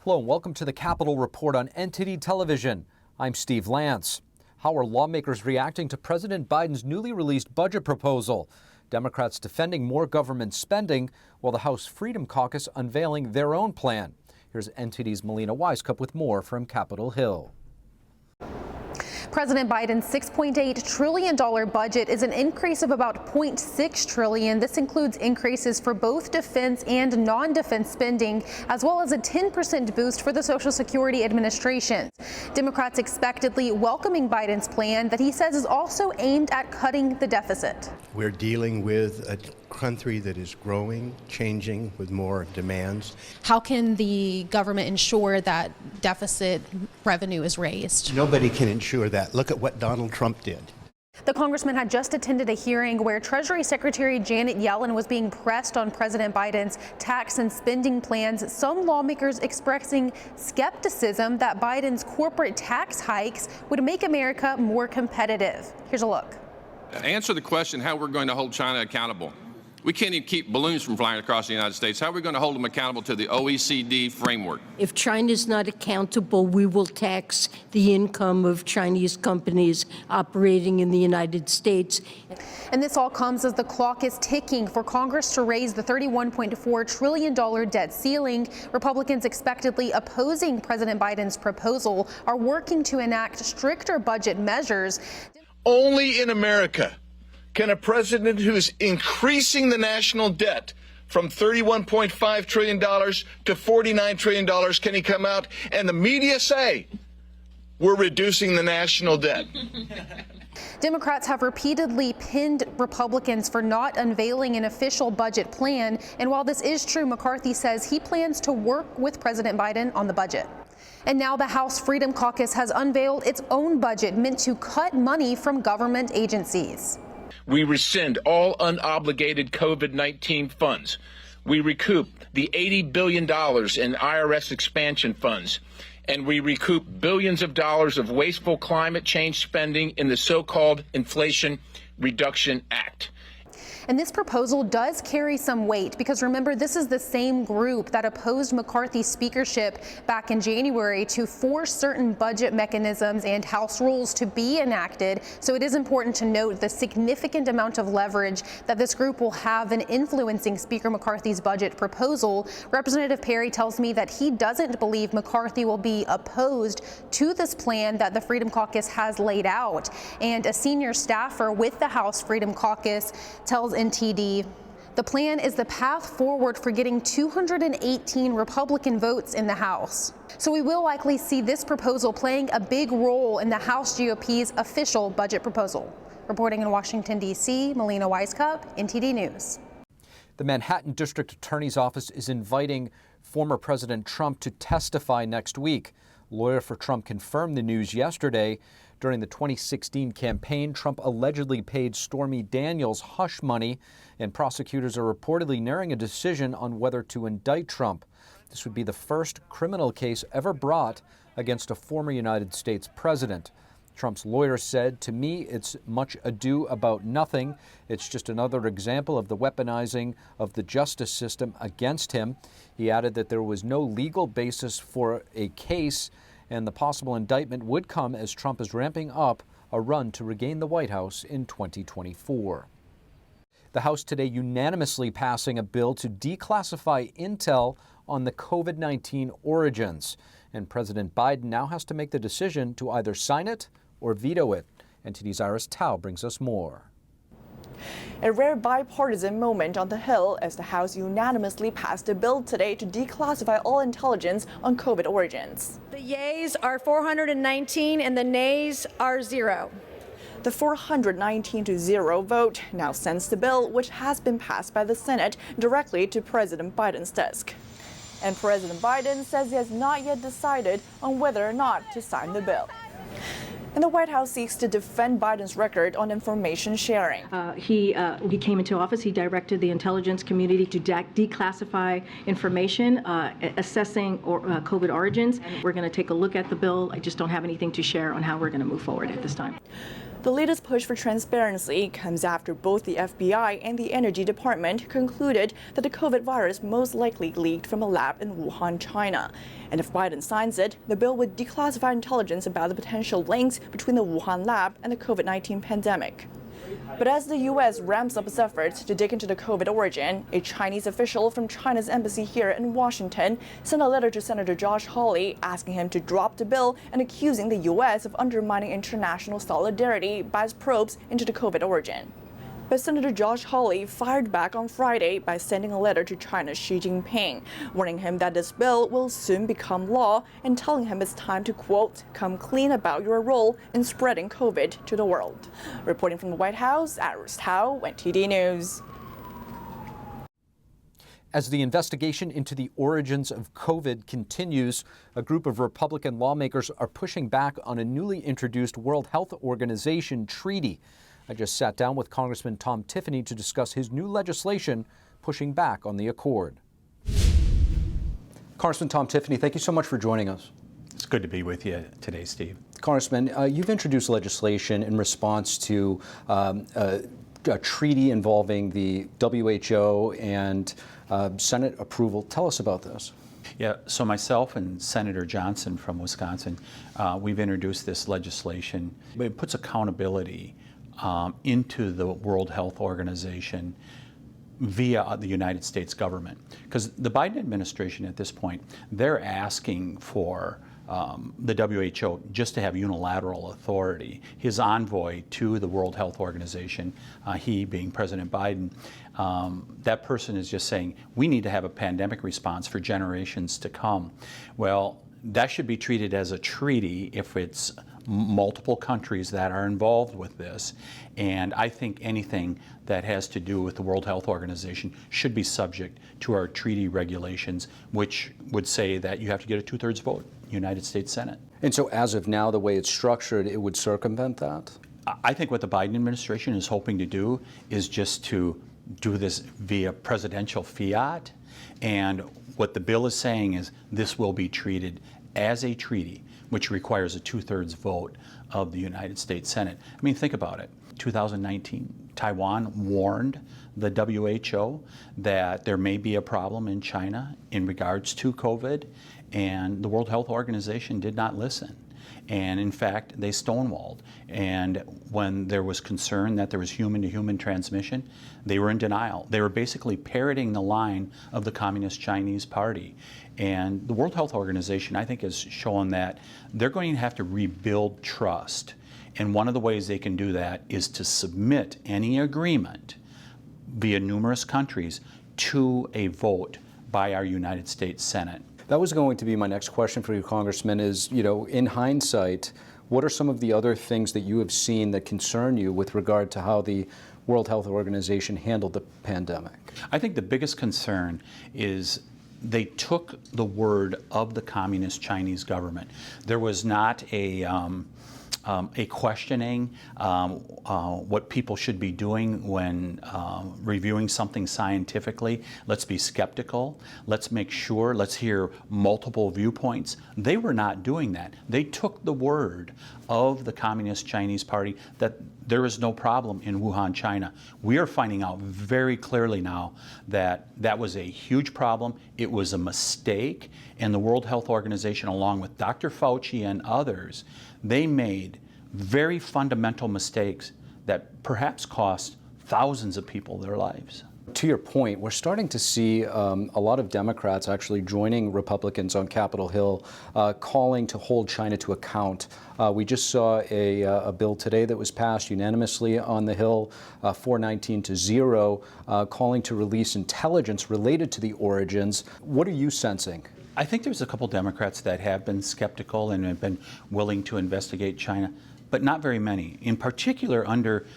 Hello and welcome to the Capitol Report on NTD Television. I'm Steve Lance. How are lawmakers reacting to President Biden's newly released budget proposal? Democrats defending more government spending, while the House Freedom Caucus unveiling their own plan. Here's NTD's Melina Weiskup with more from Capitol Hill. President Biden's $6.8 trillion budget is an increase of about $0.6 trillion. This includes increases for both defense and non-defense spending, as well as a 10% boost for the Social Security Administration. Democrats expectedly welcoming Biden's plan that he says is also aimed at cutting the deficit. We're dealing with a country that is growing, changing with more demands. How can the government ensure that deficit revenue is raised? Nobody can ensure that. Look at what Donald Trump did. The congressman had just attended a hearing where Treasury Secretary Janet Yellen was being pressed on President Biden's tax and spending plans. Some lawmakers expressing skepticism that Biden's corporate tax hikes would make America more competitive. Here's a look. Answer the question how we're going to hold China accountable. We can't even keep balloons from flying across the United States. How are we going to hold them accountable to the OECD framework? If China's not accountable, we will tax the income of Chinese companies operating in the United States. And this all comes as the clock is ticking for Congress to raise the $31.4 trillion debt ceiling. Republicans expectedly opposing President Biden's proposal are working to enact stricter budget measures. Only in America can a president who's increasing the national debt from $31.5 trillion to $49 trillion, can he come out and the media say, we're reducing the national debt? Democrats have repeatedly pinned Republicans for not unveiling an official budget plan. And while this is true, McCarthy says he plans to work with President Biden on the budget. And now the House Freedom Caucus has unveiled its own budget meant to cut money from government agencies. We rescind all unobligated COVID-19 funds. We recoup the $80 billion in IRS expansion funds. And we recoup billions of dollars of wasteful climate change spending in the so-called Inflation Reduction Act. And this proposal does carry some weight because, remember, this is the same group that opposed McCarthy's speakership back in January to force certain budget mechanisms and House rules to be enacted. So it is important to note the significant amount of leverage that this group will have in influencing Speaker McCarthy's budget proposal. Representative Perry tells me that he doesn't believe McCarthy will be opposed to this plan that the Freedom Caucus has laid out. And a senior staffer with the House Freedom Caucus tells NTD the plan is the path forward for getting 218 Republican votes in the House. So we will likely see this proposal playing a big role in the House GOP's official budget proposal. Reporting in Washington, D.C., Melina Weiskup, NTD News. The Manhattan District Attorney's Office is inviting former President Trump to testify next week. A lawyer for Trump confirmed the news yesterday. During the 2016 campaign, Trump allegedly paid Stormy Daniels hush money, and prosecutors are reportedly nearing a decision on whether to indict Trump. This would be the first criminal case ever brought against a former United States president. Trump's lawyer said, "To me, it's much ado about nothing. It's just another example of the weaponizing of the justice system against him." He added that there was no legal basis for a case, and the possible indictment would come as Trump is ramping up a run to regain the White House in 2024. The House today unanimously passing a bill to declassify intel on the COVID-19 origins. And President Biden now has to make the decision to either sign it or veto it. NTD's Iris Tao brings us more. A rare bipartisan moment on the Hill as the House unanimously passed a bill today to declassify all intelligence on COVID origins. The yeas are 419 and the nays are 0. The 419-0 vote now sends the bill, which has been passed by the Senate, directly to President Biden's desk. And President Biden says he has not yet decided on whether or not to sign the bill. And the White House seeks to defend Biden's record on information sharing. He came into office, he directed the intelligence community to declassify information, assessing COVID origins. We're going to take a look at the bill. I just don't have anything to share on how we're going to move forward at this time. The latest push for transparency comes after both the FBI and the Energy Department concluded that the COVID virus most likely leaked from a lab in Wuhan, China. And if Biden signs it, the bill would declassify intelligence about the potential links between the Wuhan lab and the COVID-19 pandemic. But as the U.S. ramps up its efforts to dig into the COVID origin, a Chinese official from China's embassy here in Washington sent a letter to Senator Josh Hawley asking him to drop the bill and accusing the U.S. of undermining international solidarity by its probes into the COVID origin. But Senator Josh Hawley fired back on Friday by sending a letter to China's Xi Jinping, warning him that this bill will soon become law and telling him it's time to, quote, come clean about your role in spreading COVID to the world. Reporting from the White House, R-Wis, NTD News. As the investigation into the origins of COVID continues, a group of Republican lawmakers are pushing back on a newly introduced World Health Organization treaty. I just sat down with Congressman Tom Tiffany to discuss his new legislation pushing back on the accord. Congressman Tom Tiffany, thank you so much for joining us. It's good to be with you today, Steve. Congressman, you've introduced legislation in response to a treaty involving the WHO and Senate approval. Tell us about this. Yeah, so myself and Senator Johnson from Wisconsin, we've introduced this legislation. It puts accountability into the World Health Organization via the United States government. Because the Biden administration at this point, they're asking for the WHO just to have unilateral authority. His envoy to the World Health Organization, he being President Biden, that person is just saying, we need to have a pandemic response for generations to come. Well, that should be treated as a treaty if it's multiple countries that are involved with this. And I think anything that has to do with the World Health Organization should be subject to our treaty regulations, which would say that you have to get a 2/3 vote, United States Senate. And so as of now, the way it's structured, it would circumvent that? I think what the Biden administration is hoping to do is just to do this via presidential fiat. And what the bill is saying is this will be treated as a treaty, which requires a 2/3 vote of the United States Senate. I mean, think about it. 2019, Taiwan warned the WHO that there may be a problem in China in regards to COVID, and the World Health Organization did not listen. And in fact, they stonewalled. And when there was concern that there was human-to-human transmission, they were in denial. They were basically parroting the line of the Communist Chinese Party. And the World Health Organization, I think, has shown that they're going to have to rebuild trust. And one of the ways they can do that is to submit any agreement via numerous countries to a vote by our United States Senate. That was going to be my next question for you, Congressman, is, in hindsight, what are some of the other things that you have seen that concern you with regard to how the World Health Organization handled the pandemic? I think the biggest concern is they took the word of the Communist Chinese government. There was not a questioning what people should be doing when reviewing something scientifically. Let's be skeptical. Let's make sure. Let's hear multiple viewpoints. They were not doing that. They took the word of the Communist Chinese Party that there is no problem in Wuhan, China. We are finding out very clearly now that that was a huge problem. It was a mistake, and the World Health Organization, along with Dr. Fauci and others, they made very fundamental mistakes that perhaps cost thousands of people their lives. To your point, we're starting to see a lot of Democrats actually joining Republicans on Capitol Hill, calling to hold China to account. We just saw a bill today that was passed unanimously on the Hill, 419-0, calling to release intelligence related to the origins. What are you sensing? I think there's a couple Democrats that have been skeptical and have been willing to investigate China, but not very many. In particular, under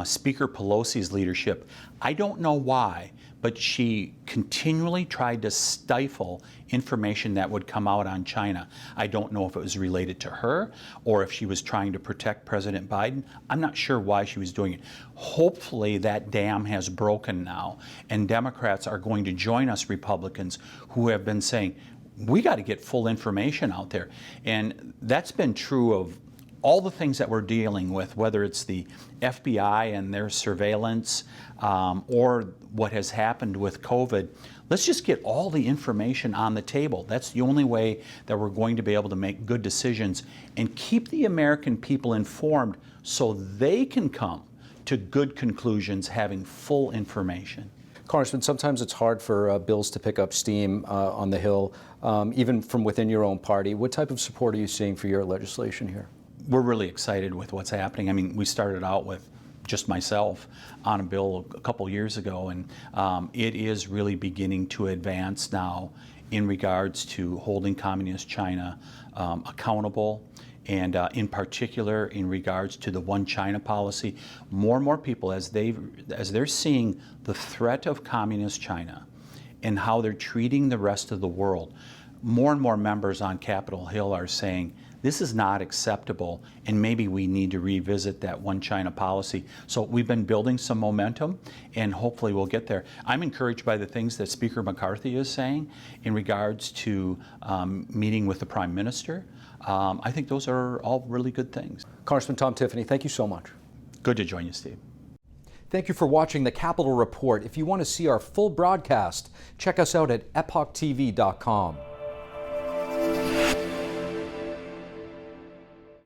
Speaker Pelosi's leadership, I don't know why, but she continually tried to stifle information that would come out on China. I don't know if it was related to her or if she was trying to protect President Biden. I'm not sure why she was doing it. Hopefully that dam has broken now, and Democrats are going to join us Republicans who have been saying, we got to get full information out there. And that's been true of all the things that we're dealing with, whether it's the FBI and their surveillance or what has happened with COVID, let's just get all the information on the table. That's the only way that we're going to be able to make good decisions and keep the American people informed so they can come to good conclusions having full information. Congressman, sometimes it's hard for bills to pick up steam on the Hill, even from within your own party. What type of support are you seeing for your legislation here? We're really excited with what's happening. I mean, we started out with just myself on a bill a couple years ago, and it is really beginning to advance now in regards to holding Communist China accountable, and in particular in regards to the One China policy. More and more people, as they're seeing the threat of Communist China and how they're treating the rest of the world, more and more members on Capitol Hill are saying, this is not acceptable, and maybe we need to revisit that One China policy. So we've been building some momentum, and hopefully we'll get there. I'm encouraged by the things that Speaker McCarthy is saying in regards to meeting with the Prime Minister. I think those are all really good things. Congressman Tom Tiffany, thank you so much. Good to join you, Steve. Thank you for watching the Capitol Report. If you want to see our full broadcast, check us out at epochtv.com.